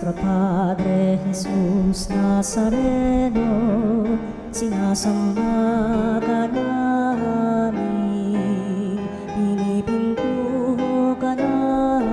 Nuestro Padre Jesús Nazareno, sinasamba ka namin, pinipintuho ka namin,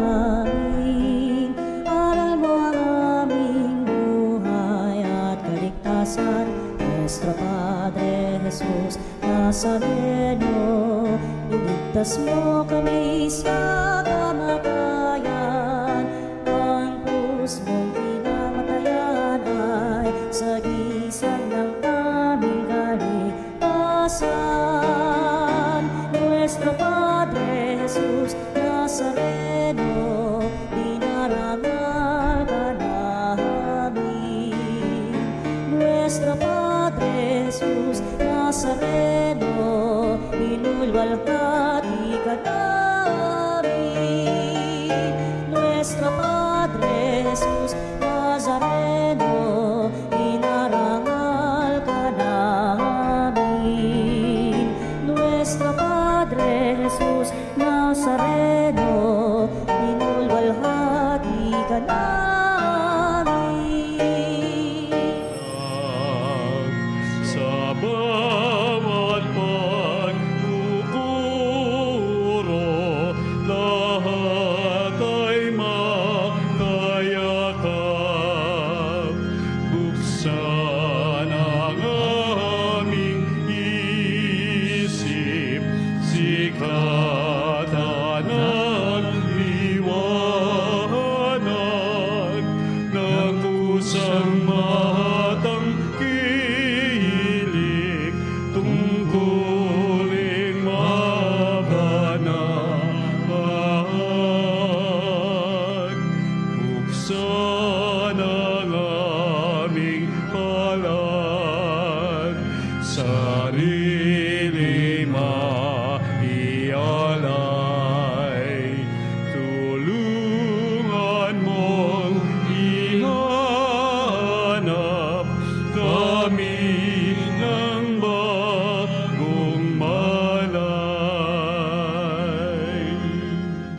aral mo ang aming buhay at kaligtasan. Nuestro Padre Jesús Nazareno, iligtas mo kami sa kamatayan, ang krus mong pinamatayan ay sagisag ng aming kaligtasan. Nuestro Padre Jesús Nazareno, dinarangal ka namin. Nuestro Padre Jesús Nazareno, inulwalhati ka namin. Nuestro Padre Jesús Nazareno, inarangal ka namin. Nuestro Padre Jesús Nazareno, inulwalhati ka namin. Sa bawat pagkukuro, lahat ay makayakap. Buksan ang aming isip, sikatan ang liwanag ng kusang matangkilik, tungkulin mabanag. Buksan ang aming palad, sarili maialay. Tulungan mong ihanap kami ng bagong malay.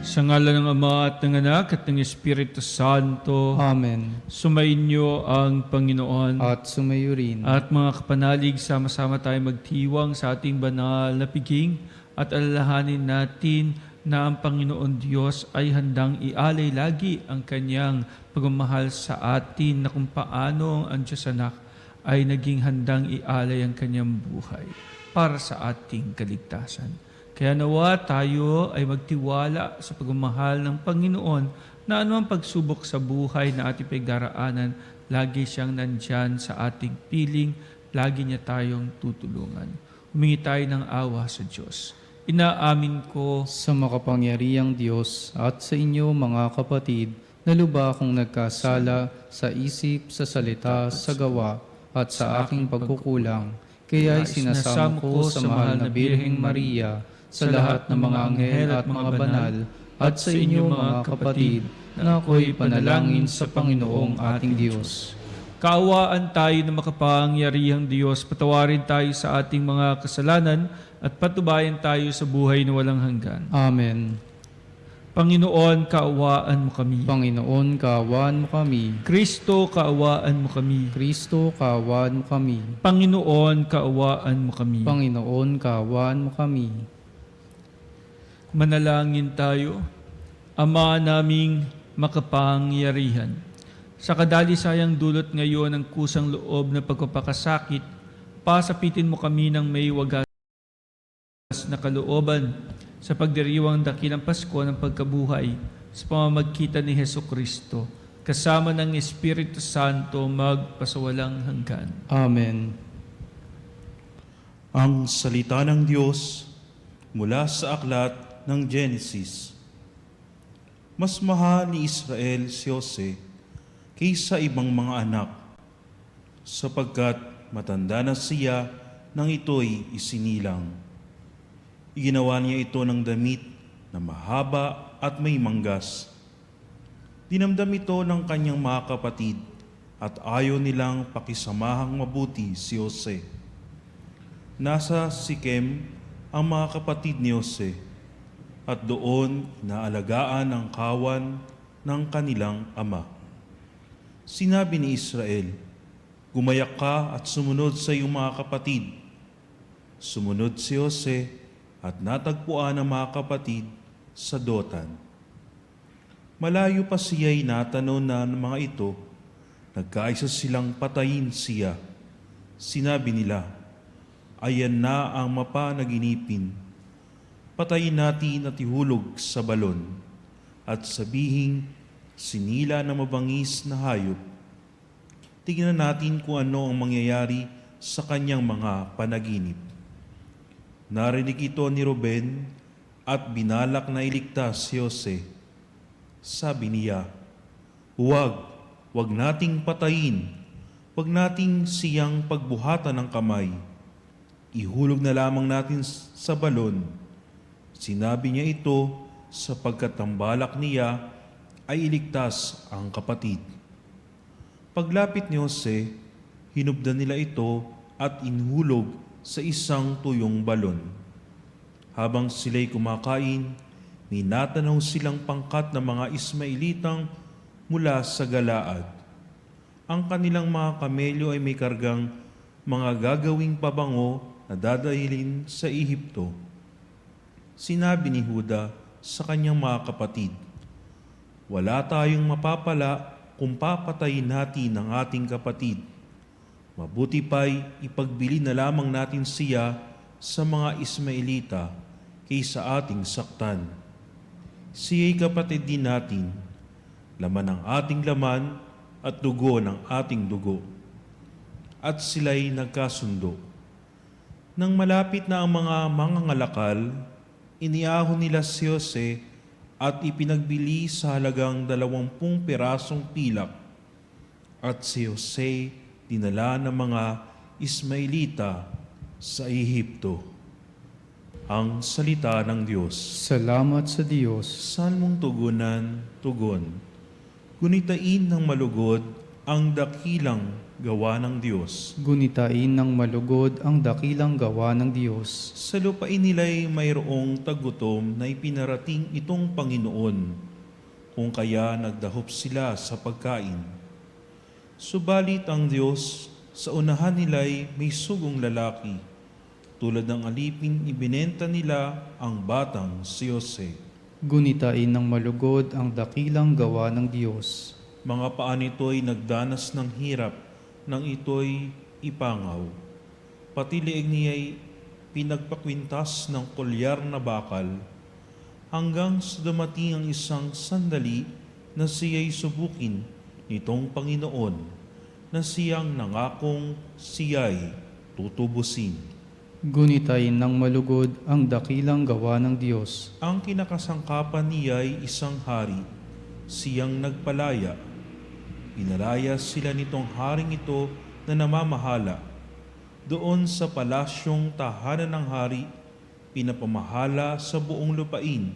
Sa ngalan ng Ama at ng Anak at ng Espiritu Santo, Amen. sumainyo ang Panginoon. At sumayo rin. At mga kapanalig, sama-sama tayo magtiwang sa ating banal na piging at alalahanin natin na ang Panginoon Diyos ay handang ialay lagi ang kanyang pagmamahal sa atin, na kung paano ang Diyos Anak ay naging handang ialay ang kanyang buhay para sa ating kaligtasan. Kaya nawa tayo ay magtiwala sa pagmamahal ng Panginoon, na anumang pagsubok sa buhay na ating pagdaraanan, lagi siyang nandyan sa ating piling, lagi niya tayong tutulungan. Humingi tayo ng awa sa Diyos. Inaamin ko Sa makapangyarihang Diyos at sa inyo mga kapatid, na lubha akong nagkasala sa isip, sa salita, sa gawa, at sa aking pagkukulang. Kaya sinasamo ko sa mahal na Birheng Maria, sa lahat ng mga anghel at mga banal, at sa inyo mga kapatid, na ako'y panalangin sa Panginoong ating Diyos. kaawaan tayo ng makapangyarihang Diyos, patawarin tayo sa ating mga kasalanan, at patubayan tayo sa buhay na walang hanggan. Amen. Panginoon, kaawaan mo kami. Panginoon, kaawaan mo kami. Kristo, kaawaan mo kami. Kristo, kaawaan mo kami. Panginoon, kaawaan mo kami. Panginoon, kaawaan mo kami. Manalangin tayo. Ama naming makapangyarihan, sa kadalisayang dulot ngayon ng kusang loob na pagpapakasakit, pasapitin mo kami ng may wagas na kalooban sa pagdiriwang dakilang Pasko ng pagkabuhay sa pamamagitan ni Hesukristo, kasama ng Espiritu Santo magpasawalang hanggan. Amen. Ang salita ng Diyos mula sa aklat ng Genesis. Mas mahal ni Israel si Jose kaysa ibang mga anak, sapagkat matanda na siya nang ito'y isinilang. Iginawa niya ito ng damit na mahaba at may manggas. Dinamdam ito ng kanyang mga kapatid at ayaw nilang pakisamahang mabuti si Jose. Nasa Sikem ang mga kapatid ni Jose, at doon inaalagaan ang kawan ng kanilang ama. Sinabi ni Israel, "Gumayak ka at sumunod sa iyong mga kapatid." Sumunod si Jose at natagpuan ang mga kapatid sa Dotan. Malayo pa siya'y natanaw na ng mga ito, nagkaisa silang patayin siya. Sinabi nila, "Ayan na ang mapanaginipin. Patayin natin at ihulog sa balon, at sabihing sinila na mabangis na hayop. Tignan natin kung ano ang mangyayari sa kanyang mga panaginip." Narinig ito ni Ruben at binalak na iligtas si Jose. Sabi niya, Huwag nating patayin, huwag nating siyang pagbuhatan ng kamay. Ihulog na lamang natin sa balon." Sinabi niya ito sapagkat ang balak niya ay iligtas ang kapatid. Paglapit ni Jose, hinubdan nila ito at inhulog sa isang tuyong balon. Habang sila'y kumakain, may natanaw silang pangkat ng mga Ismailitang mula sa Galaad. Ang kanilang mga kamelyo ay may kargang mga gagawing pabango na dadahilin sa Ehipto. Sinabi ni Huda sa kanyang mga kapatid, "Wala tayong mapapala kung papatayin natin ang ating kapatid. Mabuti pa'y ipagbili na lamang natin siya sa mga Ismailita kaysa ating saktan. Siya'y kapatid din natin, laman ng ating laman at dugo ng ating dugo." At sila'y nagkasundo. Nang malapit na ang mga mangangalakal, iniahon nila si Jose at ipinagbili sa halagang 20 pirasong pilak. At si Jose dinala ng mga Ismailita sa Ehipto. Ang salita ng Diyos. Salamat sa Diyos. Salmong tugunan, tugon. Gunitain ng malugod ang dakilang gawa ng Diyos. Gunitain ng malugod ang dakilang gawa ng Diyos. Sa lupain nila'y mayroong tagutom na ipinarating itong Panginoon, kung kaya nagdahop sila sa pagkain. Subalit ang Diyos sa unahan nila'y may sugong lalaki, tulad ng alipin ibinenta nila ang batang si Jose. Gunitain ng malugod ang dakilang gawa ng Diyos. Mga paa nito'y nagdanas ng hirap, nang ito'y ipangaw. Pati leeg niya'y pinagpakwintas ng kolyar na bakal, hanggang sa dumating ang isang sandali na siya'y subukin nitong Panginoon, na siyang nangakong siya'y tutubusin. Gunitain ng malugod ang dakilang gawa ng Diyos. Ang kinakasangkapan niya'y isang hari, siyang nagpalaya. Pinalaya sila nitong haring ito na namamahala. Doon sa palasyong tahanan ng hari, pinapamahala sa buong lupain.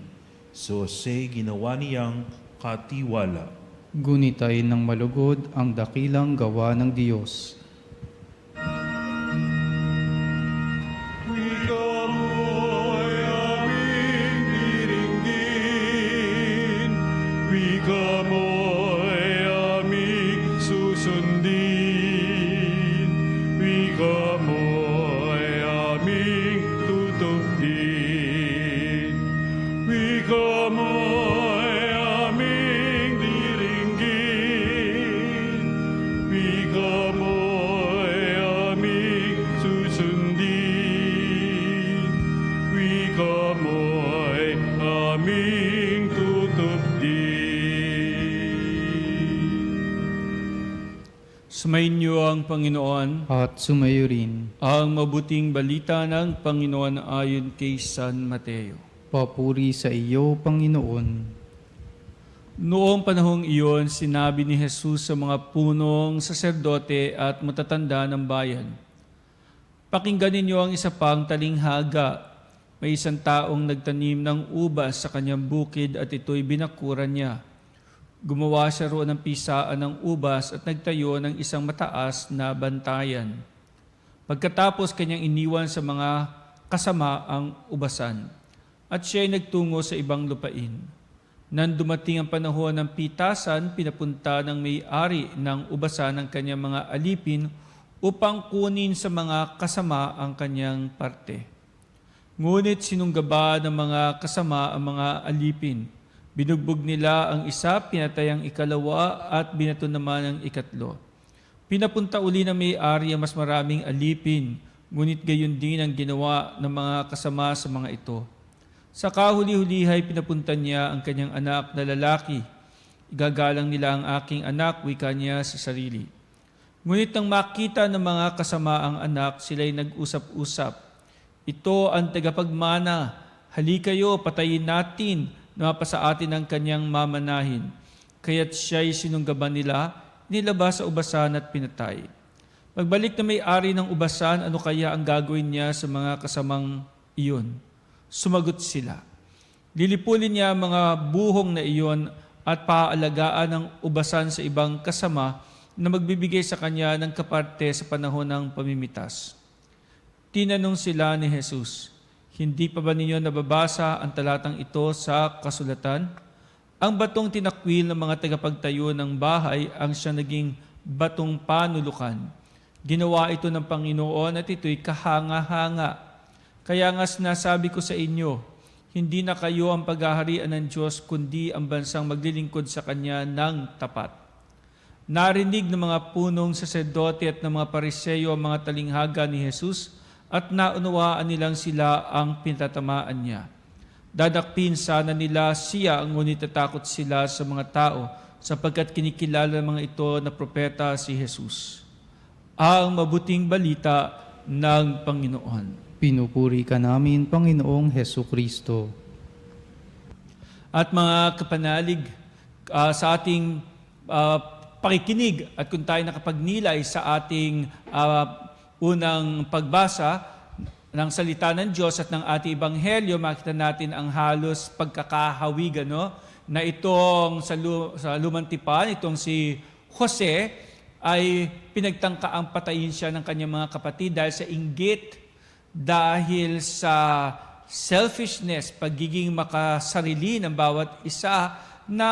Si Jose ginawa niyang katiwala. Gunitain ng malugod ang dakilang gawa ng Diyos. Sumayin niyo ang Panginoon. At sumayo rin. Ang mabuting balita ng Panginoon ayon kay San Mateo. Papuri sa iyo, Panginoon. Noong panahong iyon, sinabi ni Jesus sa mga punong saserdote at matatanda ng bayan, "Pakinggan ninyo ang isa pang talinghaga. May isang taong nagtanim ng ubas sa kanyang bukid at ito'y binakuran niya. Gumawa siya roon ng pisaan ng ubas at nagtayo ng isang mataas na bantayan. Pagkatapos kanyang iniwan sa mga kasama ang ubasan, at siya'y nagtungo sa ibang lupain. Nang dumating ang panahon ng pitasan, pinapunta ng may-ari ng ubasan ng kanyang mga alipin upang kunin sa mga kasama ang kanyang parte. Ngunit sinunggaba ng mga kasama ang mga alipin. Binugbog nila ang isa, pinatay ang ikalawa at binato naman ang ikatlo. Pinapunta uli ng may-ari ang mas maraming alipin, ngunit gayon din ang ginawa ng mga kasama sa mga ito. Sa kahuli-hulihay pinapunta niya ang kanyang anak na lalaki. Igagalang nila ang aking anak, wika niya sa sarili. Ngunit nang makita ng mga kasama ang anak, sila'y nag-usap-usap. Ito ang tagapagmana, halikayo, patayin natin, na mapasa atin ang kanyang mamanahin. Kaya't siya'y sinunggaban nila, nilabas sa ubasan at pinatay. Pagbalik na may-ari ng ubasan, ano kaya ang gagawin niya sa mga kasamang iyon? Sumagot sila. Lilipulin niya ang mga buhong na iyon at paalagaan ng ubasan sa ibang kasama na magbibigay sa kanya ng kaparte sa panahon ng pamimitas. Tinanong sila ni Jesus, hindi pa ba ninyo nababasa ang talatang ito sa kasulatan? Ang batong tinakwil ng mga tagapagtayo ng bahay ang siyang naging batong panulukan. Ginawa ito ng Panginoon at ito'y kahanga-hanga. Kaya nga sinasabi ko sa inyo, hindi na kayo ang paghaharian ng Diyos, kundi ang bansang maglilingkod sa Kanya ng tapat. Narinig ng mga punong saserdote at ng mga pariseyo ang mga talinghaga ni Jesus at naunawaan nilang sila ang pinatatamaan niya. Dadakpin sana nila siya, ngunit natakot sila sa mga tao sapagkat kinikilala ng mga ito na propeta si Jesus. Ang mabuting balita ng Panginoon. Pinupuri ka namin, Panginoong Hesukristo. At mga kapanalig, sa ating pakikinig at kung tayo nakapagnilay sa ating unang pagbasa ng salita ng Diyos at ng ating ebanghelyo, makita natin ang halos pagkakahawig na itong sa lumang tipan, itong si Jose ay pinagtangkaang patayin siya ng kanyang mga kapatid dahil sa inggit, dahil sa selfishness, pagiging makasarili ng bawat isa na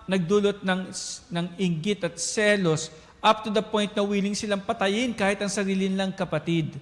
nagdulot ng inggit at selos up to the point na willing silang patayin kahit ang sarili nilang kapatid.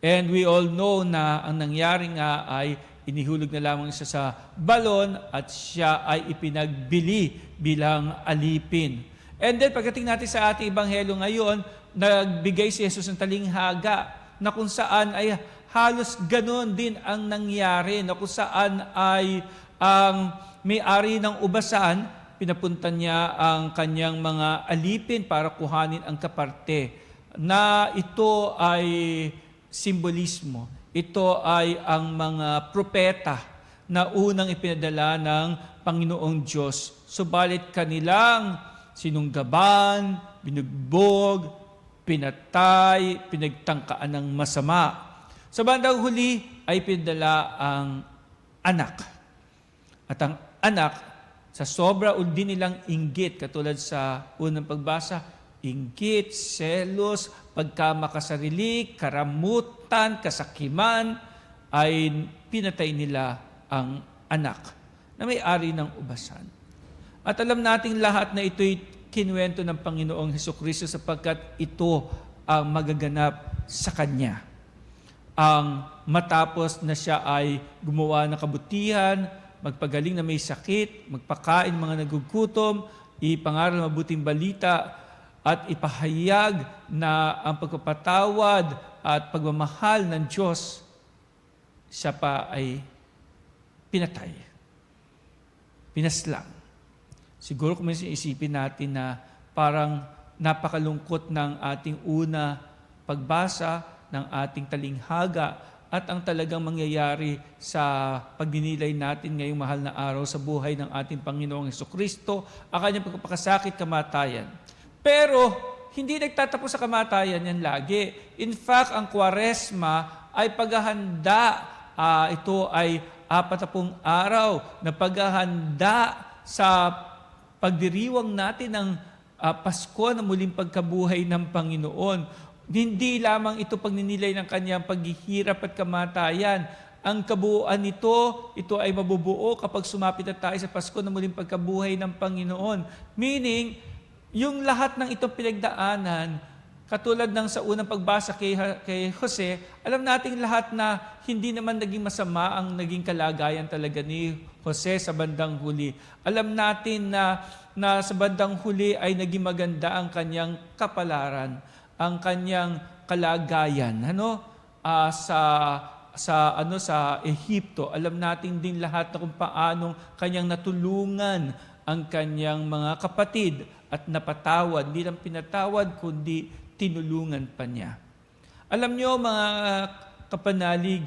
And we all know na ang nangyari nga ay inihulog na lamang siya sa balon at siya ay ipinagbili bilang alipin. And then pagdating natin sa ating ebanghelyo ngayon, nagbigay si Jesus ng talinghaga na kung saan ay halos ganon din ang nangyari, na kung saan ay ang may-ari ng ubasan, pinapunta niya ang kanyang mga alipin para kuhanin ang kaparte, na ito ay simbolismo. Ito ay ang mga propeta na unang ipinadala ng Panginoong Diyos. Subalit kanilang sinunggaban, binugbog, pinatay, pinagtangkaan ng masama. Sa bandang huli ay pinadala ang anak. At ang anak, sa sobra din nilang inggit, katulad sa unang pagbasa, inggit, selos, pagkamakasarili, karamutan, kasakiman, ay pinatay nila ang anak na may-ari ng ubasan. At alam nating lahat na ito'y kinuwento ng Panginoong Hesukristo sapagkat ito ang magaganap sa Kanya. Ang matapos na siya ay gumawa ng kabutihan, magpagaling na may sakit, magpakain mga nagugutom, ipangaral mabuting balita, at ipahayag na ang pagpapatawad at pagmamahal ng Diyos, siya pa ay pinatay, pinaslang. Siguro kung isipin natin na parang napakalungkot ng ating una pagbasa ng ating talinghaga at ang talagang mangyayari sa pagdinilay natin ngayong mahal na araw sa buhay ng ating Panginoong Hesukristo, ang kanyang pagpapakasakit, kamatayan. Pero hindi nagtatapos sa kamatayan yan lagi. In fact, ang Kwaresma ay paghahanda. Ito ay 40 araw na paghahanda sa pagdiriwang natin ng Pasko na muling pagkabuhay ng Panginoon. Hindi lamang ito pagninilay ng kanyang paghihirap at kamatayan, ang kabuuan nito, ito ay mabubuo kapag sumapit na tayo sa Pasko na muling pagkabuhay ng Panginoon. Meaning, yung lahat ng itong pinagdaanan, katulad ng sa unang pagbasa kay Jose, alam nating lahat na hindi naman naging masama ang naging kalagayan talaga ni Jose sa bandang huli. Alam natin na sa bandang huli ay naging maganda ang kanyang kapalaran, ang kanyang kalagayan. Sa Ehipto, alam natin din lahat na kung paanong kanyang natulungan ang kanyang mga kapatid at napatawad, hindi lang pinatawad kundi tinulungan pa niya. Alam niyo mga kapanalig,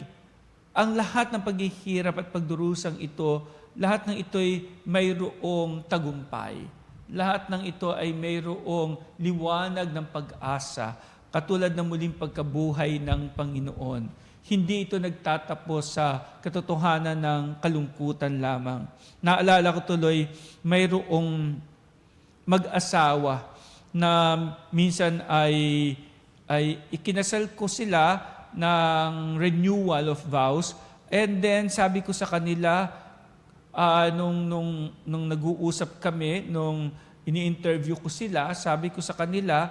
ang lahat ng paghihirap at pagdurusang ito, lahat ng ito'y mayroong tagumpay. Lahat ng ito ay mayroong liwanag ng pag-asa, katulad ng muling pagkabuhay ng Panginoon. Hindi ito nagtatapos sa katotohanan ng kalungkutan lamang. Naalala ko tuloy, mayroong mag-asawa na minsan ay ikinasal ko sila ng renewal of vows. And then sabi ko sa kanila, nung nag-uusap kami, nung ini-interview ko sila, sabi ko sa kanila,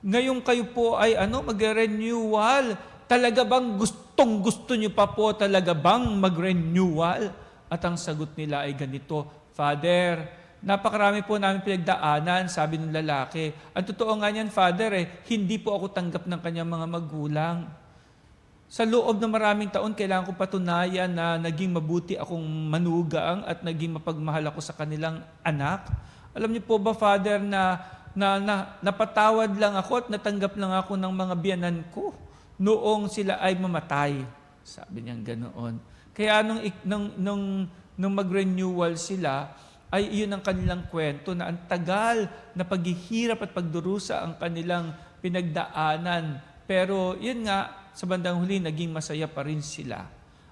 ngayon kayo po ay mag-renewal. Talaga bang gustong-gusto nyo pa po talaga bang mag-renewal? At ang sagot nila ay ganito, Father, napakarami po namin pinagdaanan, sabi ng lalaki. Ang totoo nga niyan, Father, hindi po ako tanggap ng kanyang mga magulang. Sa loob ng maraming taon, kailangan ko patunayan na naging mabuti akong manugang at naging mapagmahal ako sa kanilang anak. Alam niyo po ba, Father, na napatawad lang ako at natanggap lang ako ng mga biyanan ko noong sila ay mamatay. Sabi niya ganoon. Kaya nung mag-renewal sila, ay iyon ang kanilang kwento na ang tagal na paghihirap at pagdurusa ang kanilang pinagdaanan. Pero yun nga, sa bandang huli, naging masaya pa rin sila.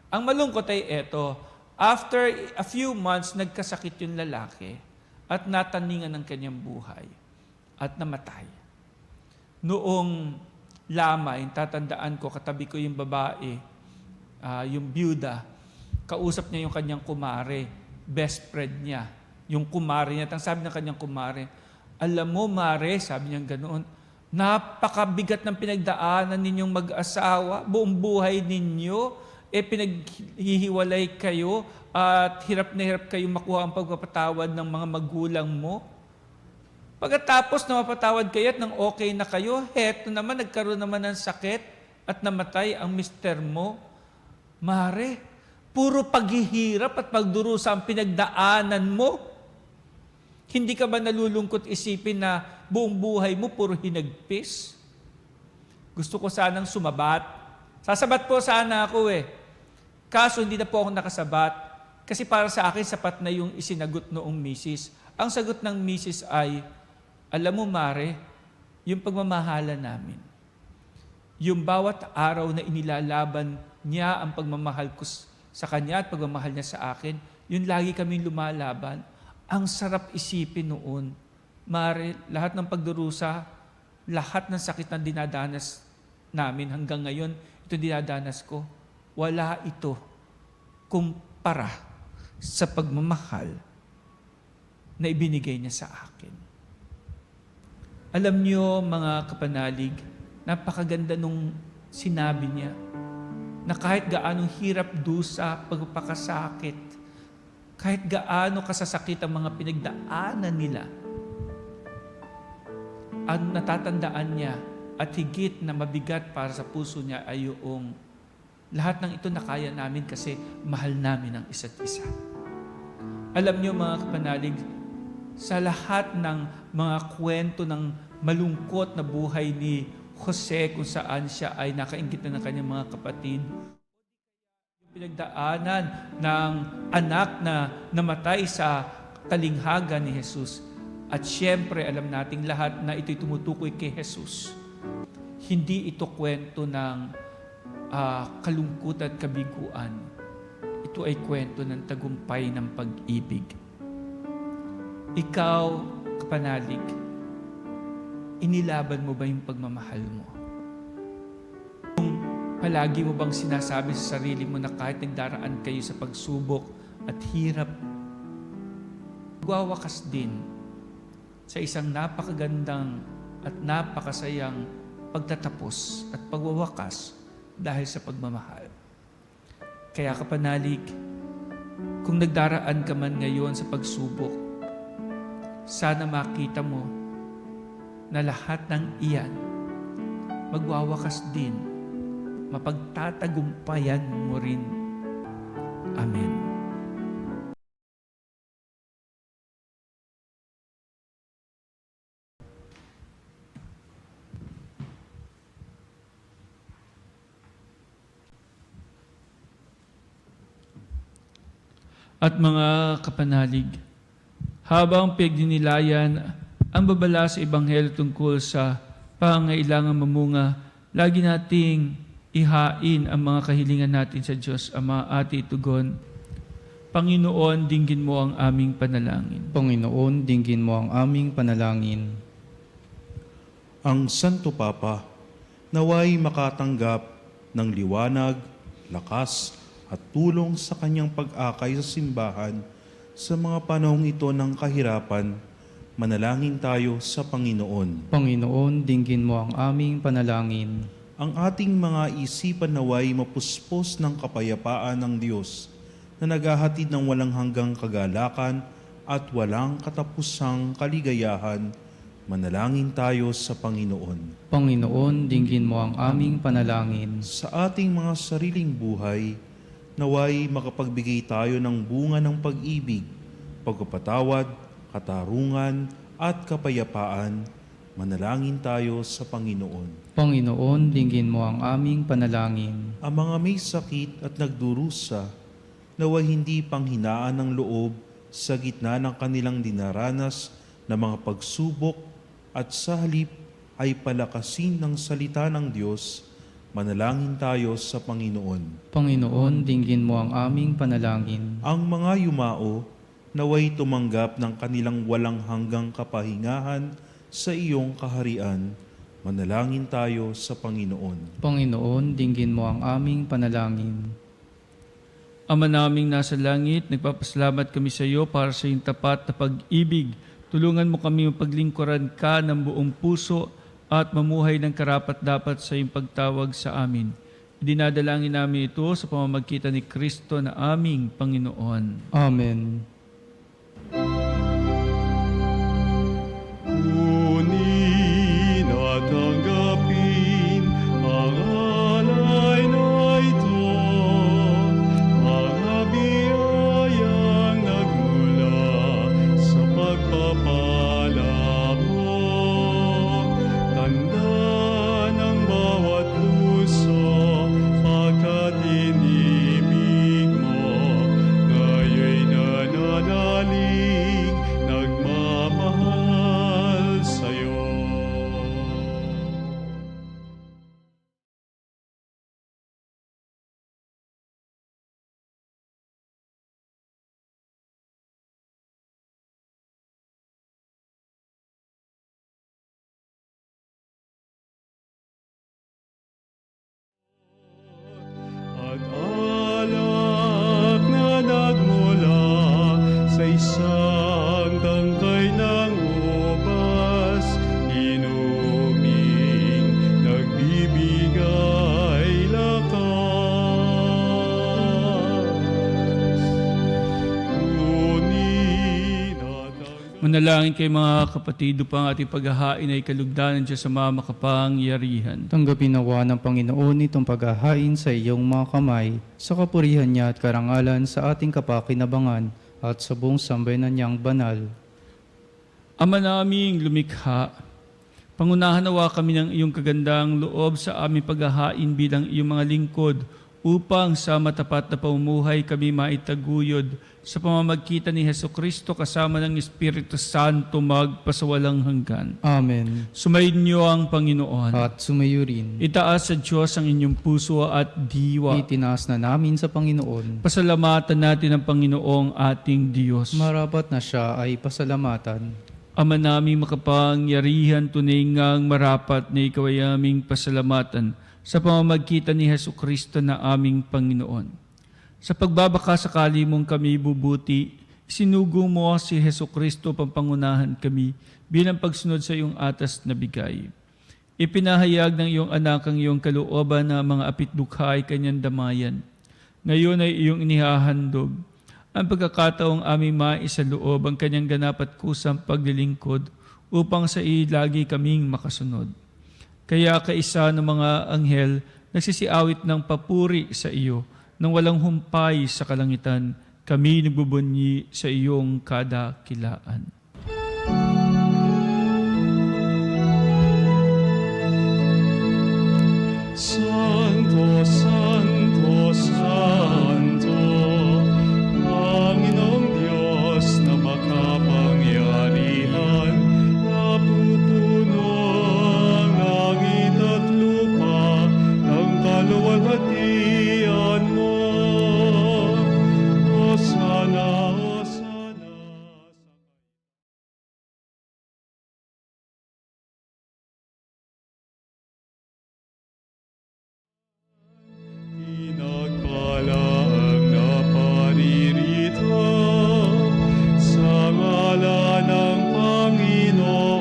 Ang malungkot ay eto, after a few months, nagkasakit yung lalaki at nataningan ng kanyang buhay at namatay. Noong lamay, tatandaan ko, katabi ko yung babae, yung byuda, kausap niya yung kanyang kumare, best friend niya, yung kumare niya. Sabi ng kanyang kumare, alam mo, Mare, sabi niya ganoon, napakabigat ng pinagdaanan ninyong mag-asawa, buong buhay ninyo, pinaghihiwalay kayo at hirap na hirap kayo makuha ang pagpapatawad ng mga magulang mo. Pagkatapos na mapatawad kayo at nang okay na kayo, heto naman, nagkaroon naman ng sakit at namatay ang mister mo. Mare, puro paghihirap at pagdurusa ang pinagdaanan mo. Hindi ka ba nalulungkot isipin na buong buhay mo puro hinagpis? Gusto ko sanang sumabat. Sasabat po sana ako Kaso hindi na po ako nakasabat. Kasi para sa akin, sapat na yung isinagot noong misis. Ang sagot ng misis ay, alam mo, Mare, yung pagmamahala namin, yung bawat araw na inilalaban niya ang pagmamahal ko sa kanya at pagmamahal niya sa akin, yun lagi kaming lumalaban. Ang sarap isipin noon, Mare, lahat ng pagdurusa, lahat ng sakit na dinadanas namin hanggang ngayon, ito dinadanas ko, wala ito kumpara sa pagmamahal na ibinigay niya sa akin. Alam niyo, mga kapanalig, napakaganda nung sinabi niya na kahit gaanong hirap dusa, pagpapakasakit, kahit gaano kasasakit ang mga pinagdaanan nila, ang natatandaan niya at higit na mabigat para sa puso niya ay yung lahat ng ito na kaya namin kasi mahal namin ang isa't isa. Alam niyo, mga kapanalig, sa lahat ng mga kwento ng malungkot na buhay ni Jose kung saan siya ay nakainggit na ng kanyang mga kapatid, yung pinagdaanan ng anak na namatay sa talinghaga ni Jesus, at siyempre alam nating lahat na ito'y tumutukoy kay Jesus. Hindi ito kwento ng kalungkutan at kabiguan. Ito ay kwento ng tagumpay ng pag-ibig. Ikaw, kapanalig, inilaban mo ba yung pagmamahal mo? Yung Palagi mo bang sinasabi sa sarili mo na kahit nagdaraan kayo sa pagsubok at hirap, magwawakas din sa isang napakagandang at napakasayang pagtatapos at pagwawakas dahil sa pagmamahal. Kaya kapanalig, kung nagdaraan ka man ngayon sa pagsubok, sana makita mo na lahat ng iyan magwawakas din, mapagtatagumpayan mo rin. Amen. At mga kapanalig, habang pagdinilayan ang babala sa Ebanghelyo tungkol sa pangangailangan mamunga, lagi nating ihain ang mga kahilingan natin sa Diyos Ama Ate Tugon. Panginoon, dinggin mo ang aming panalangin. Panginoon, dinggin mo ang aming panalangin. Ang Santo Papa, naway makatanggap ng liwanag, lakas, at tulong sa kanyang pag-akay sa simbahan sa mga panahong ito ng kahirapan, manalangin tayo sa Panginoon. Panginoon, dinggin mo ang aming panalangin. Ang ating mga isipan naway mapuspos ng kapayapaan ng Diyos na naghahatid ng walang hanggang kagalakan at walang katapusang kaligayahan, manalangin tayo sa Panginoon. Panginoon, dinggin mo ang aming panalangin. Sa ating mga sariling buhay, naway makapagbigay tayo ng bunga ng pag-ibig, pagpapatawad, katarungan, at kapayapaan. Manalangin tayo sa Panginoon. Panginoon, dinggin mo ang aming panalangin. Ang mga may sakit at nagdurusa, naway hindi panghinaan ng loob sa gitna ng kanilang dinaranas na mga pagsubok at sa halip ay palakasin ng salita ng Diyos. Manalangin tayo sa Panginoon. Panginoon, dinggin mo ang aming panalangin. Ang mga yumao, naway tumanggap ng kanilang walang hanggang kapahingahan sa iyong kaharian. Manalangin tayo sa Panginoon. Panginoon, dinggin mo ang aming panalangin. Ama naming nasa langit, nagpapasalamat kami sa iyo para sa iyong tapat na pag-ibig. Tulungan mo kami mapaglingkuran ka ng buong puso at mamuhay ng karapat-dapat sa iyong pagtawag sa amin. Dinadalangin namin ito sa pamamagitan ni Kristo na aming Panginoon. Amen. Kunin at tanggapin ang alay na ito, mga biyayang nagmula sa pagpapala mo. Tanda ng bawat puso, pagkat inibig mo, ngayoy nananalig, nagmamahal sa'yo. At alak na nagmula sa isang tangkay ng ubas, inuming nagbibigay lakas. Kunin at Manalangin kay mga kapatid upang ating paghahain ay kalugdan ng Diyos Ama makapangyarihan. Tanggapin nawa ng Panginoon itong paghahain sa iyong mga kamay, sa kapurihan niya at karangalan sa ating kapakinabangan at sa buong sambayanan niyang banal. Ama naming lumikha, pangunahan nawa kami ng iyong kagandang loob sa aming paghahain bilang iyong mga lingkod upang sa matapat na pamumuhay kami maitaguyod sa pamamagitan ni Hesukristo kasama ng Espiritu Santo magpasawalang hanggan. Amen. Sumayin niyo ang Panginoon. At sumayo rin. Itaas sa Diyos ang inyong puso at diwa. Itinaas na namin sa Panginoon. Pasalamatan natin ang Panginoong ating Diyos. Marapat na siya ay pasalamatan. Ama naming makapangyarihan, tunay ngang marapat na ikaw ay aming pasalamatan sa pamamagitan ni Hesu Kristo na aming Panginoon. Sa pagbabaka sakali mong kami bubuti, sinugo mo si Hesu Kristo pampangunahan kami bilang pagsunod sa iyong atas na bigay. Ipinahayag ng iyong anak ang iyong kalooban na mga apitdukha ay kanyang damayan. Ngayon ay iyong inihahandog ang pagkakataong aming maisaloob ang kanyang ganap at kusang paglilingkod upang sa lagi kaming makasunod. Kaya kaisa ng mga anghel nagsisiawit ng papuri sa iyo nang walang humpay sa kalangitan, kami nagbubunyi sa iyong kadakilaan. Santo, Santo, Santo, Panginoong Diyos na makapangyarihan, napupuno ang langit at lupa ng kaluwalhatian mo. Hosana, Hosana. Pinagpala ang naparirito sa ngalan ng Panginoon.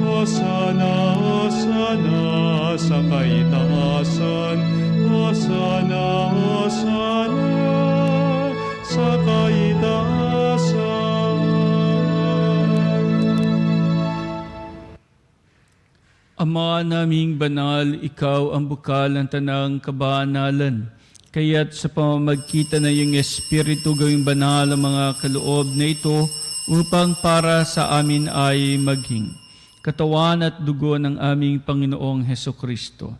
Hosana, Hosana sa kaitaasan. Hosana, Hosana sa kaitaasan. Ama naming banal, ikaw ang bukal ng tanang kabanalan. Kaya't sa pamamagitan ng iyong Espiritu gawing banal ang mga kaloob na ito upang para sa amin ay maging katawan at dugo ng aming Panginoong Heso Kristo.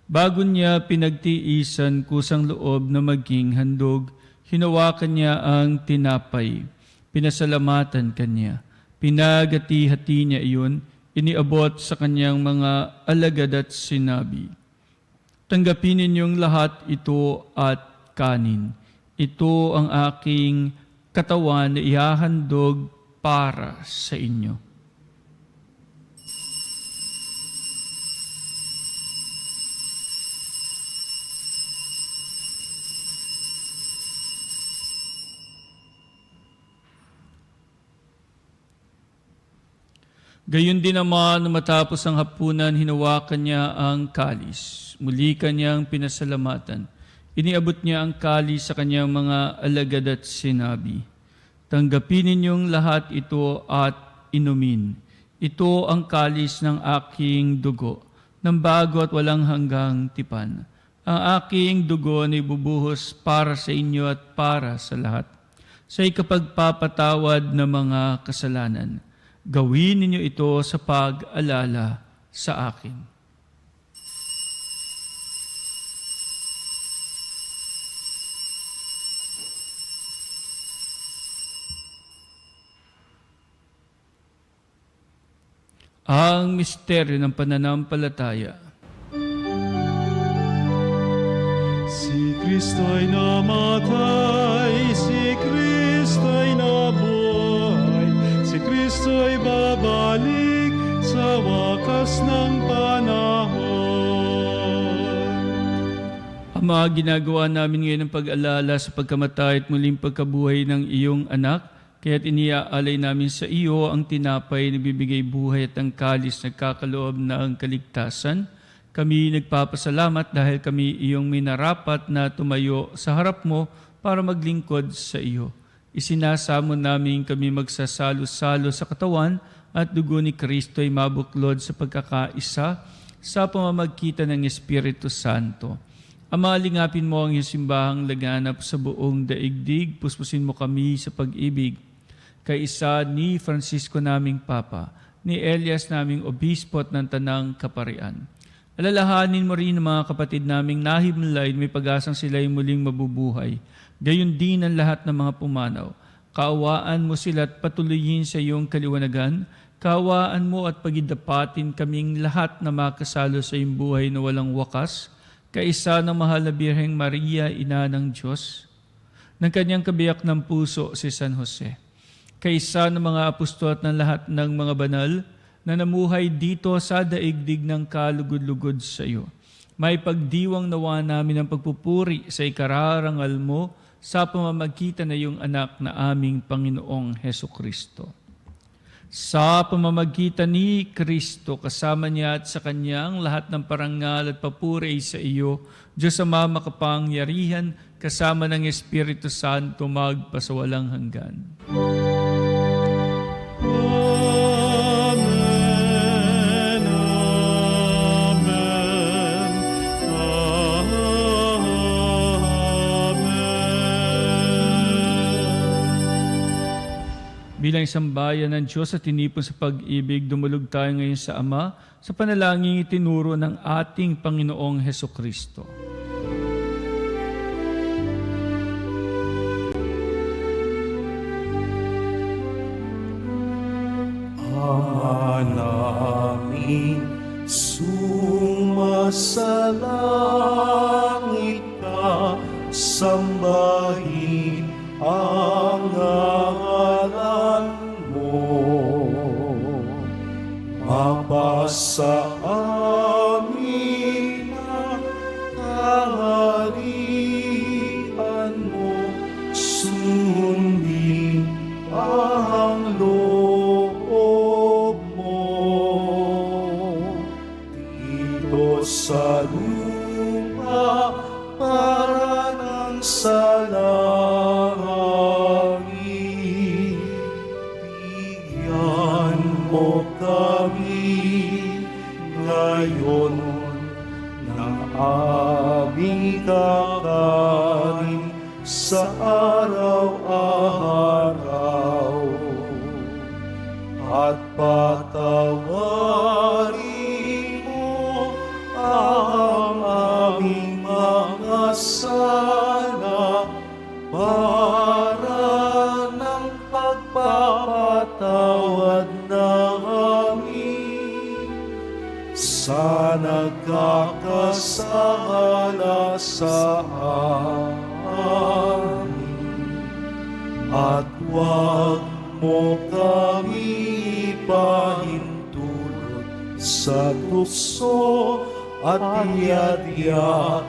Bago niya pinagtiisan kusang loob na maging handog, hinawakan niya ang tinapay, pinasalamatan kanya, pinagati-hati niya iyon, iniabot sa kanyang mga alagad at sinabi, "Tanggapin ninyong lahat ito at kanin. Ito ang aking katawan na ihahandog para sa inyo." Gayon din naman, matapos ang hapunan, hinawakan niya ang kalis. Muli kanyang pinasalamatan. Iniabot niya ang kalis sa kanyang mga alagad at sinabi, "Tanggapin ninyong lahat ito at inumin. Ito ang kalis ng aking dugo, ng bago at walang hanggang tipan. Ang aking dugo na ibubuhos para sa inyo at para sa lahat, sa ikapagpapatawad ng mga kasalanan. Gawin ninyo ito sa pag-alala sa akin." Ang misteryo ng pananampalataya. Si Kristo'y namatay, si Kristo'y nabuhay, si Kristo'y babalik sa wakas ng panahon. Ama, ginagawa namin ngayon ang pag-alala sa pagkamatay at muling pagkabuhay ng iyong anak, kaya't iniaalay namin sa iyo ang tinapay na bibigay buhay at ang kalis na kakaloob ng kaligtasan. Kami nagpapasalamat dahil kami iyong minarapat na tumayo sa harap mo para maglingkod sa iyo. Isinasamo namin kami magsasalo-salo sa katawan at dugo ni Kristo ay mabuklod sa pagkakaisa sa pamamagitan ng Espiritu Santo. Ama, lingapin mo ang iyong simbahang laganap sa buong daigdig. Puspusin mo kami sa pag-ibig. Kaisa ni Francisco naming Papa, ni Elias naming Obispo at ng Tanang Kaparian. Alalahanin mo rin ang mga kapatid naming nahimlay, may pag-asang sila'y muling mabubuhay. Gayon din ang lahat ng mga pumanaw. Kaawaan mo sila at patuloyin sa iyong kaliwanagan. Kaawaan mo at pagidapatin kaming lahat na makasalo sa iyong buhay na walang wakas. Kaisa ng mahal na Birheng Maria, Ina ng Diyos, ng kanyang kabiyak ng puso si San Jose, kaisa ng mga apostol at ng lahat ng mga banal na namuhay dito sa daigdig ng kalugod-lugod sa iyo. May pagdiwang nawa namin ang pagpupuri sa ikararangal mo sa pamamagitan na iyong anak na aming Panginoong Heso Kristo. Sa pamamagitan ni Kristo, kasama niya at sa Kanyang lahat ng parangal at papuri sa iyo, Diyos Ama makapangyarihan, kasama ng Espiritu Santo magpasawalang hanggan. Amen, amen, amen. Bilang isang bayan ng Diyos at tinipon sa pag-ibig, dumulog tayo ngayon sa Ama sa panalangin itinuro ng ating Panginoong Heso Kristo. Ama namin, sumasalangit ka, sambahin ang ngalan mo. Mapasa amin ang kaharian mo, sundin ang loob mo. Dito sa lupa para ng sa langit, bigyan mo kami ngayon ng aming kakanin sa araw-araw, at patawarin mo ang aming mga sala para ng pagpapatawad namin sa nagkakasala sa amin. At huwag mo kami ipahintulot sa tukso, at iadya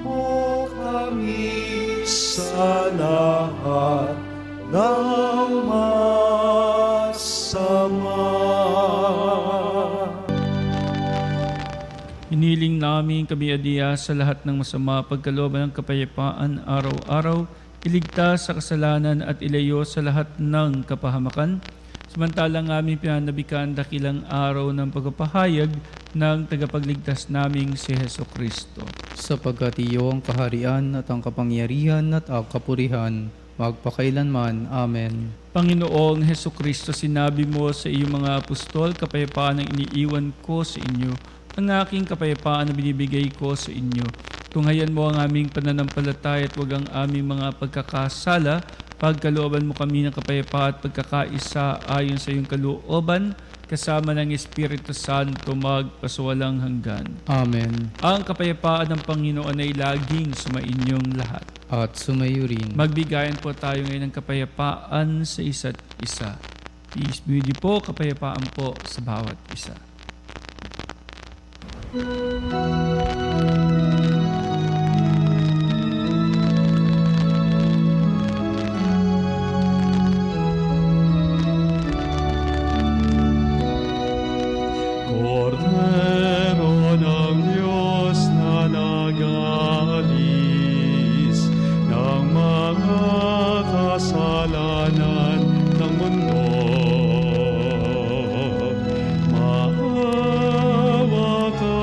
mo kami sa lahat ng masama. Hiniling namin kami adiya sa lahat ng masama, pagkalooban ng kapayapaan araw-araw, iligtas sa kasalanan at ilayo sa lahat ng kapahamakan. Samantalang aming pinanabikan dakilang araw ng pagpapahayag ng tagapagligtas naming si Heso Kristo. Sapagkat iyo ang kaharian at ang kapangyarihan at ang kapurihan, magpakailanman. Amen. Panginoong Heso Kristo, sinabi mo sa iyong mga apostol, kapayapaan ang iniiwan ko sa inyo, ang aking kapayapaan na binibigay ko sa inyo. Tunghayan mo ang aming pananampalataya at huwag ang aming mga pagkakasala. Pagkalooban mo kami ng kapayapaan at pagkakaisa ayon sa iyong kalooban, kasama ng Espiritu Santo magpasawalang hanggan. Amen. Ang kapayapaan ng Panginoon ay laging sumainyong lahat. At sumayo rin. Magbigayan po tayo ngayon ng kapayapaan sa isa't isa. Peace be with you po, kapayapaan po sa bawat isa. Cordero ng Diyos na nag-aalis ng mga kasalanan ng mundo, maawa ka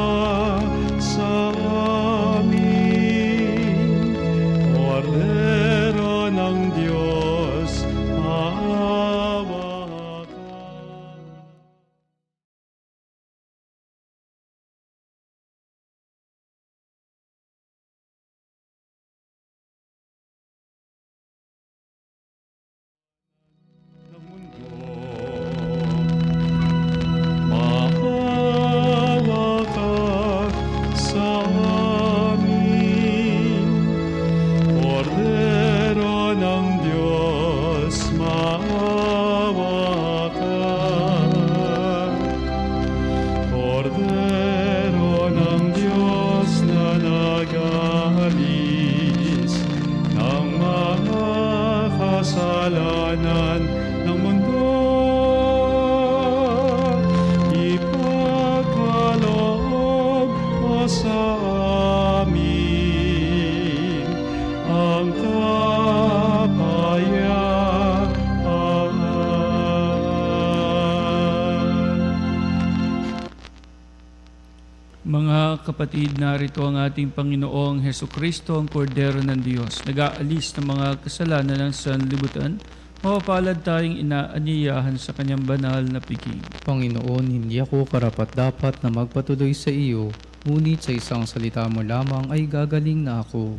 Mga kapatid, narito ang ating Panginoong Heso Kristo, ang Kordero ng Diyos. Nag-aalis ng mga kasalanan ng sanlibutan. Mapapalad tayong inaanyayahan sa kanyang banal na piging. Panginoon, hindi ako karapat-dapat na magpatuloy sa iyo, ngunit sa isang salita mo lamang ay gagaling na ako.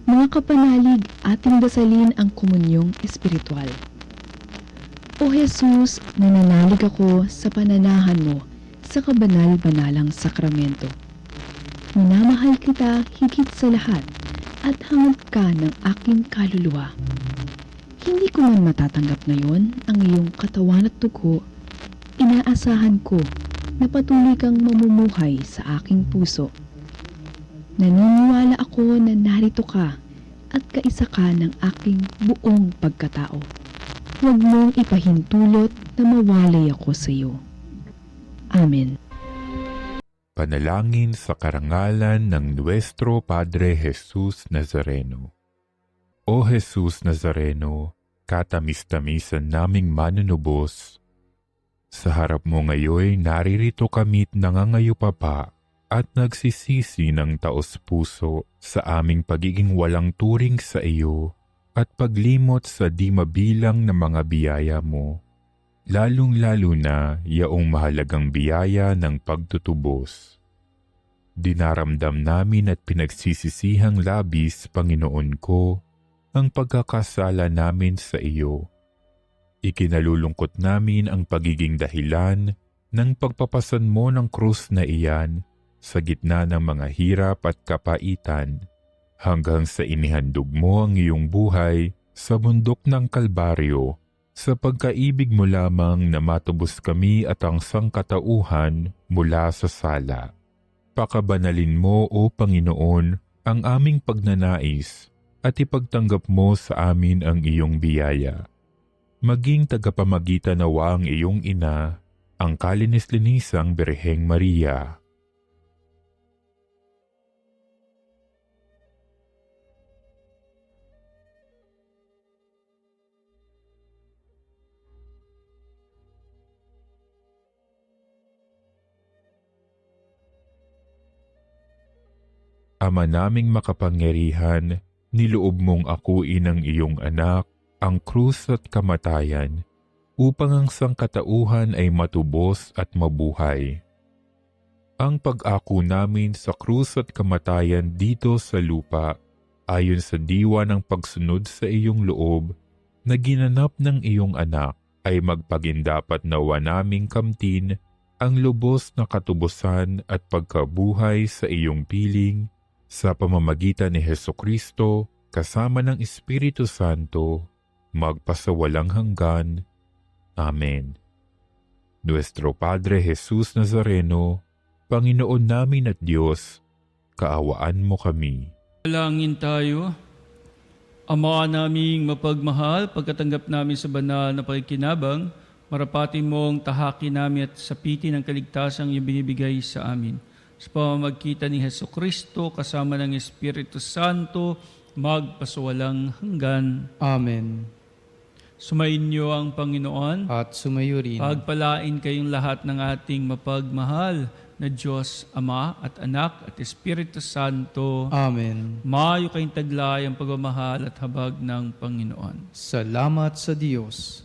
Mga kapanalig, ating dasalin ang komunyong espiritual. O Jesus, nananalig ako sa pananahan mo sa kabanal-banalang sakramento. Minamahal kita higit sa lahat at hangad ka ng aking kaluluwa. Hindi ko man matatanggap ngayon ang iyong katawan at dugo, inaasahan ko na patuloy kang mamumuhay sa aking puso. Naniniwala ako na narito ka at kaisa ka ng aking buong pagkatao. Huwag mong ipahintulot na mawalay ako sa iyo. Amen. Panalangin sa karangalan ng Nuestro Padre Jesus Nazareno. O Jesus Nazareno, katamis-tamisan naming manunubos, sa harap mo ngayon naririto kami't nangangayupapa at nagsisisi ng taos-puso sa aming pagiging walang turing sa iyo at paglimot sa di mabilang na mga biyaya mo, lalong-lalo na yaong mahalagang biyaya ng pagtutubos. Dinaramdam namin at pinagsisisihang labis, Panginoon ko, ang pagkakasala namin sa iyo. Ikinalulungkot namin ang pagiging dahilan ng pagpapasan mo ng krus na iyan sa gitna ng mga hirap at kapaitan, hanggang sa inihandog mo ang iyong buhay sa bundok ng Kalbaryo, sa pagkaibig mo lamang na matubos kami at ang sangkatauhan mula sa sala. Pakabanalin mo, O Panginoon, ang aming pagnanais at ipagtanggap mo sa amin ang iyong biyaya. Maging tagapamagitan nawa ang iyong ina, ang kalinis-linisang Birheng Maria. Ama naming makapangyarihan, niloob mong akuin ang iyong anak, ang krus at kamatayan, upang ang sangkatauhan ay matubos at mabuhay. Ang pag-ako namin sa krus at kamatayan dito sa lupa, ayon sa diwa ng pagsunod sa iyong loob, na ginanap ng iyong anak, ay magpagindapat nawa naming kamtin ang lubos na katubusan at pagkabuhay sa iyong piling, sa pamamagitan ni Hesukristo, kasama ng Espiritu Santo, magpasawalang hanggan. Amen. Nuestro Padre Jesus Nazareno, Panginoon namin at Diyos, kaawaan mo kami. Dalangin tayo. Ama naming mapagmahal, pagkatanggap namin sa banal na pakikinabang, marapatin mong tahakin namin at sapitin ang kaligtasang iyong binibigay sa amin. Sa pamamagitan ni Hesukristo, kasama ng Espiritu Santo, magpasawalang hanggan. Amen. Sumainyo ang Panginoon. At sumayo rin. Pagpalain kayong lahat ng ating mapagmahal na Diyos, Ama at Anak at Espiritu Santo. Amen. Mayo kayong taglay ang pagmamahal at habag ng Panginoon. Salamat sa Diyos.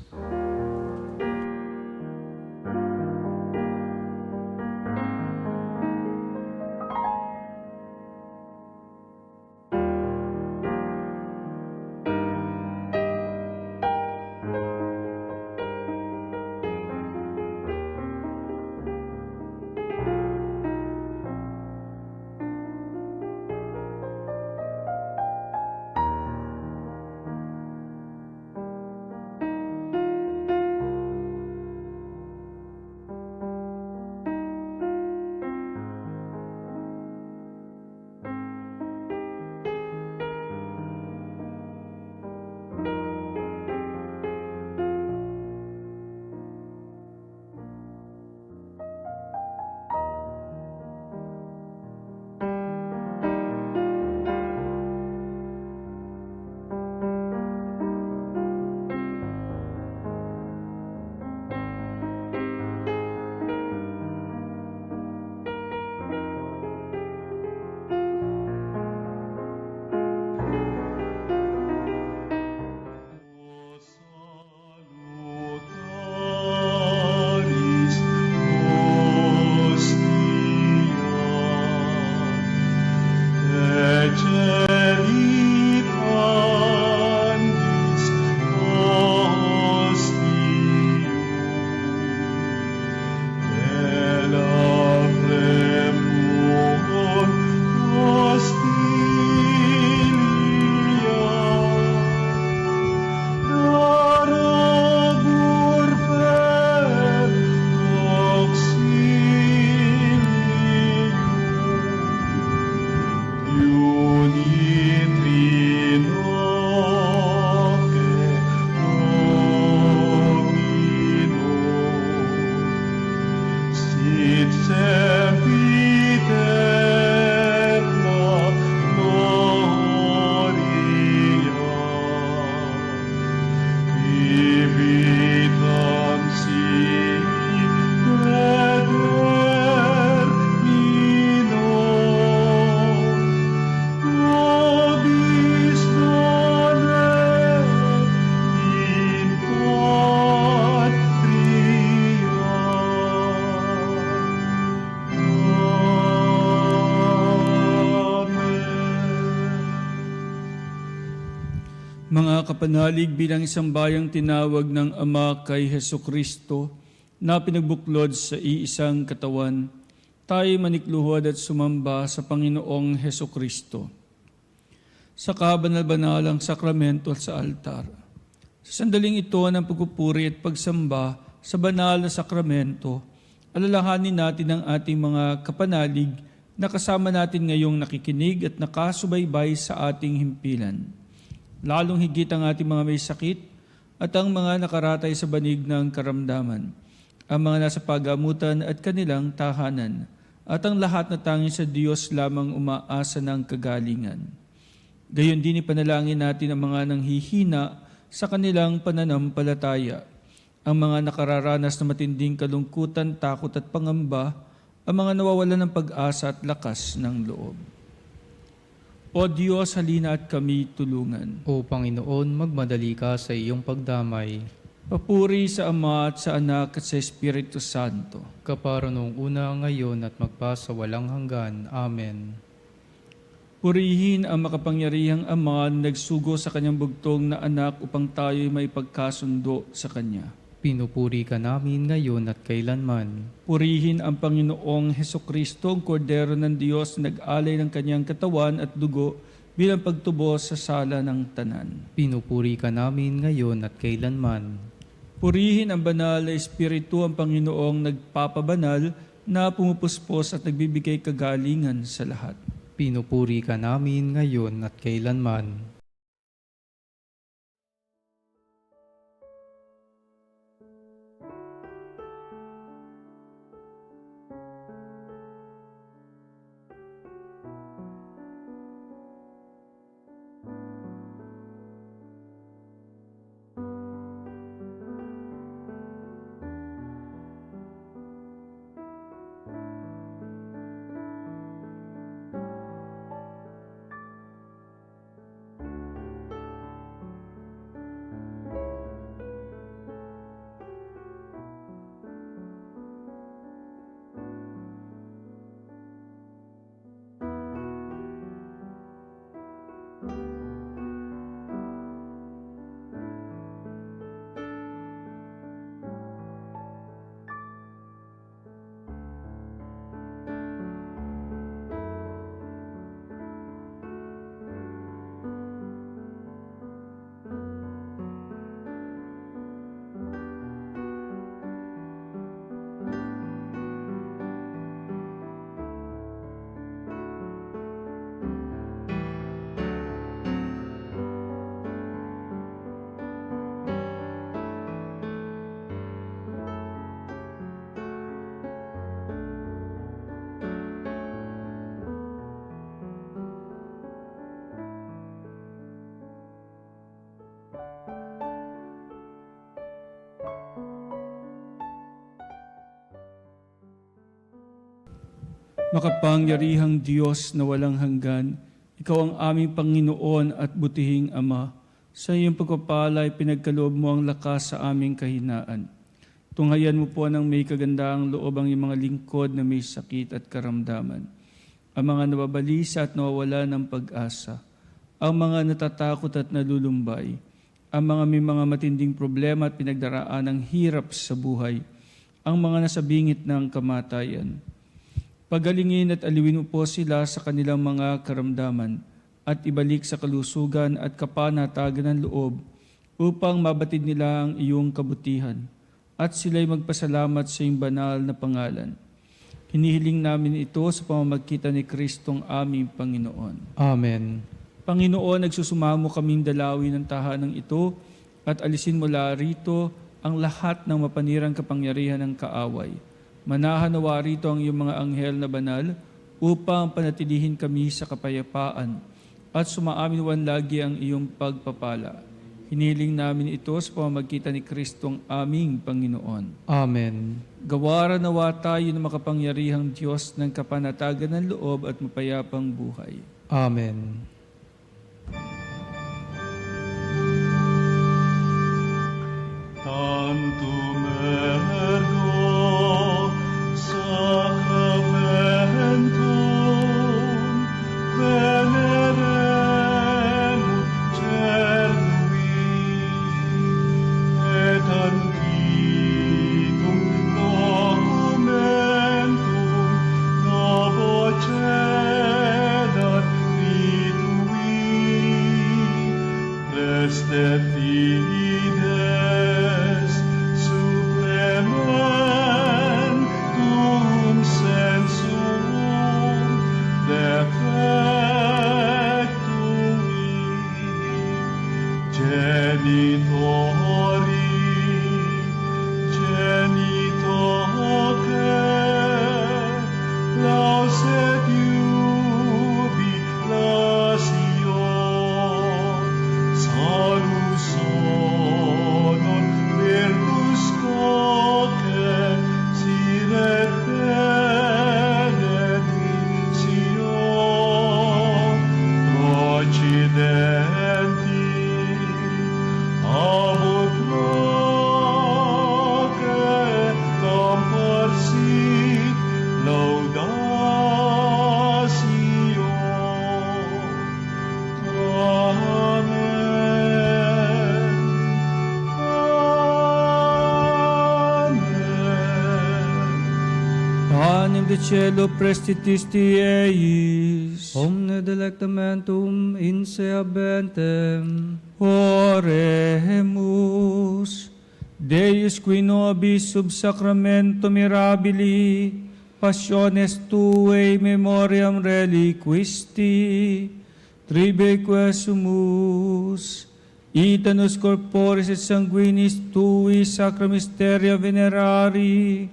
Mga kapanalig, bilang isang bayang tinawag ng Ama kay Hesukristo na pinagbuklod sa iisang katawan, tayo manikluhod at sumamba sa Panginoong Hesukristo. Sa kabanal-banalang sakramento sa altar. Sa sandaling ito ng pagpupuri at pagsamba sa banal na sakramento, alalahanin natin ang ating mga kapanalig na kasama natin ngayong nakikinig at nakasubaybay sa ating himpilan. Lalong higit ang ating mga may sakit at ang mga nakaratay sa banig ng karamdaman, ang mga nasa pagamutan at kanilang tahanan, at ang lahat na tanging sa Diyos lamang umaasa ng kagalingan. Gayon din ipanalangin natin ang mga nanghihina sa kanilang pananampalataya, ang mga nakararanas na matinding kalungkutan, takot at pangamba, ang mga nawawalan ng pag-asa at lakas ng loob. O Diyos, halina at kami tulungan. O Panginoon, magmadali ka sa iyong pagdamay. Papuri sa Ama at sa Anak at sa Espiritu Santo. Kapara noong una, ngayon at magpasawalang hanggan. Amen. Purihin ang makapangyarihang Ama na nagsugo sa kanyang bugtong na anak upang tayo'y may pagkasundo sa Kanya. Pinupuri ka namin ngayon at kailanman. Purihin ang Panginoong Hesukristo, ang Kordero ng Diyos na nag-alay ng kanyang katawan at dugo bilang pagtubos sa sala ng tanan. Pinupuri ka namin ngayon at kailanman. Purihin ang banal na Espiritu, ang Panginoong nagpapabanal na pumupuspos at nagbibigay kagalingan sa lahat. Pinupuri ka namin ngayon at kailanman. Makapangyarihang Diyos na walang hanggan, Ikaw ang aming Panginoon at butihing Ama. Sa iyong pagpapala ay pinagkaloob mo ang lakas sa aming kahinaan. Tunghayan mo po ng may kagandahang loob ang iyong mga lingkod na may sakit at karamdaman, ang mga nababalisa at nawawala ng pag-asa, ang mga natatakot at nalulumbay, ang mga may mga matinding problema at pinagdaraan ng hirap sa buhay, ang mga nasa bingit ng kamatayan. Pagalingin at aliwin mo po sila sa kanilang mga karamdaman at ibalik sa kalusugan at kapanatagan ng loob upang mabatid nila ang iyong kabutihan at sila'y magpasalamat sa iyong banal na pangalan. Hinihiling namin ito sa pamamagitan ni Kristong aming Panginoon. Amen. Panginoon, nagsusumamo kaming dalawin ng tahanang ito at alisin mula rito ang lahat ng mapanirang kapangyarihan ng kaaway. Manahan nawa rito ang iyong mga anghel na banal upang panatilihin kami sa kapayapaan at sumaaminwan lagi ang iyong pagpapala. Hinihiling namin ito sa pamamagitan ni Kristong aming Panginoon. Amen. Gawaran nawa tayo ng makapangyarihang Diyos ng kapanatagan ng loob at mapayapang buhay. Amen. Tantum ergo sacramentum veneremur cernum de fides supplementum sensum defectui genitori genitoque lauset jubilatio salus honor virtus coque siret benedictio procidenti abut roque comparsit laudatio. Amen. Amen. Panem de cielo prestitisti eis. Omne delectamentum inseabentem. Oremus. Deus qui nobis sub sacramento mirabili, passiones tuae memoriam reliquisti, tribeque sumus, itanus corporis et sanguinis tui sacra mysteria venerari,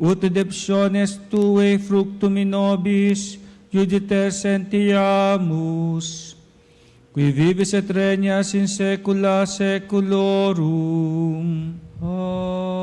ut adeptiones tuae fructum in nobis iuditer sentiamus, qui vivis et regnas in saecula saeculorum. Amen.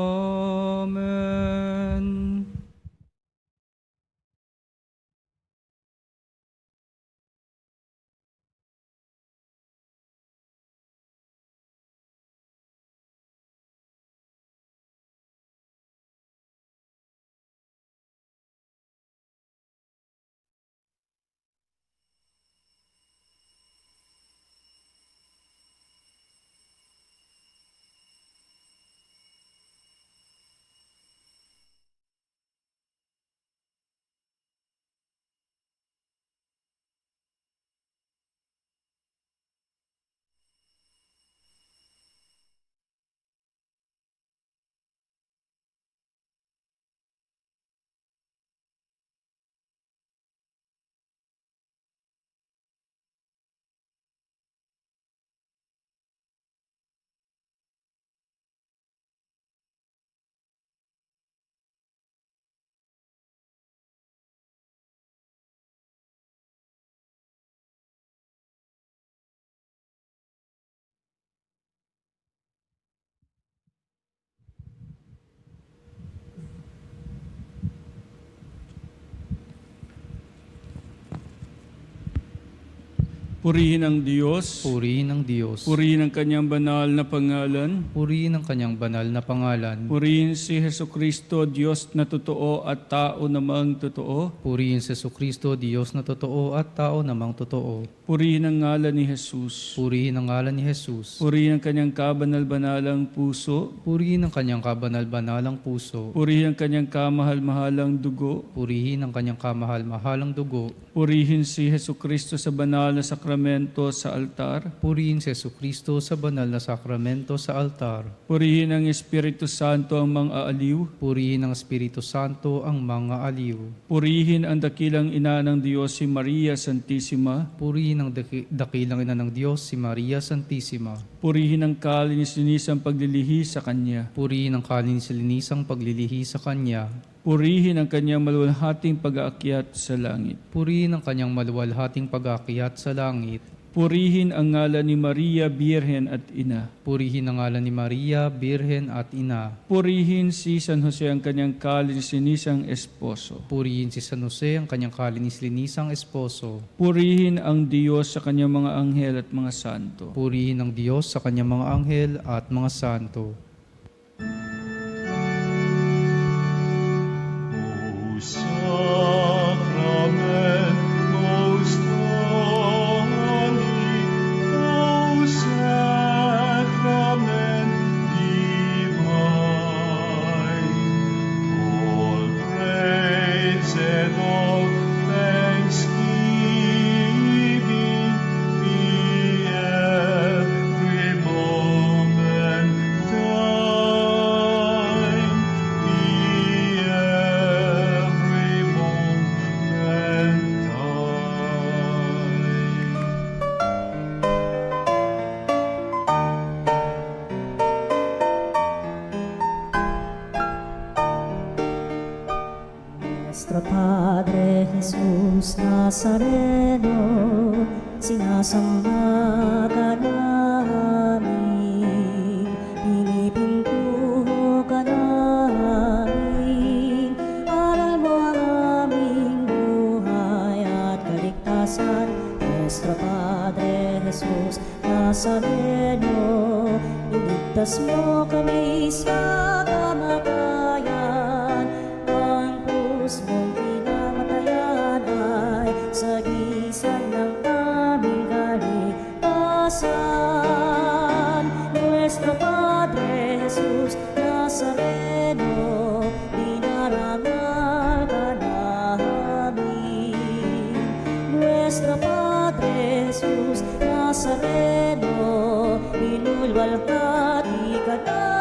Purihin ang Diyos. Purihin ang Diyos. Purihin ang kanyang banal na pangalan. Purihin ang kanyang banal na pangalan. Purihin si Jesucristo, Diyos na totoo at tao namang totoo. Purihin si Jesucristo, Diyos na totoo at tao namang totoo. Purihin ang ngalan ni Jesus. Purihin ang ngalan ni Jesus. Purihin ang kanyang kabanal-banalang puso. Purihin ang kanyang kabanal-banalang puso. Purihin ang kanyang kamahal-mahalang dugo. Purihin ang kanyang kamahal-mahalang dugo. Purihin si Jesucristo sa banal na sakramento sa altar. Purihin si Jesucristo sa banal na sakramento sa altar. Purihin ang Espiritu Santo ang mga aliw. Purihin ang Espiritu Santo ang mga aliw. Purihin ang dakilang ina ng Diyos si Maria Santissima. Purihin ang dakilang ina ng Diyos si Maria Santissima. Purihin ang kalinis-linisang paglilihi sa Kanya. Purihin ang kalinis-linisang paglilihi sa Kanya. Purihin ang kanyang maluwalhating pag-aakyat sa langit. Purihin ang kanyang maluwalhating pag-aakyat sa langit. Purihin ang ngalan ni Maria, Birhen at Ina. Purihin ang ngalan ni Maria, Birhen at Ina. Purihin si San Jose ang kanyang kalinis-linisang esposo. Purihin si San Jose ang kanyang kalinis-linisang esposo. Purihin ang Diyos sa kanyang mga anghel at mga santo. Purihin ang Diyos sa kanyang mga anghel at mga santo. Sacrament most holy, O sacrament divine, all praise and all thanksgiving be every Nazareno, sinasamba ka namin, pinipintuho ka namin, aral mo ang aming buhay at kaligtasan. Nuestro Padre Jesus Nazareno, iligtas mo kami sa kamatayan, ang krus mong pinamatayan ay sagisag ng aming kaligtasan. Nuestro Padre Jesus Nazareno, dinarangal ka namin. Nuestro Padre Jesus Nazareno, inulwalhati ka namin.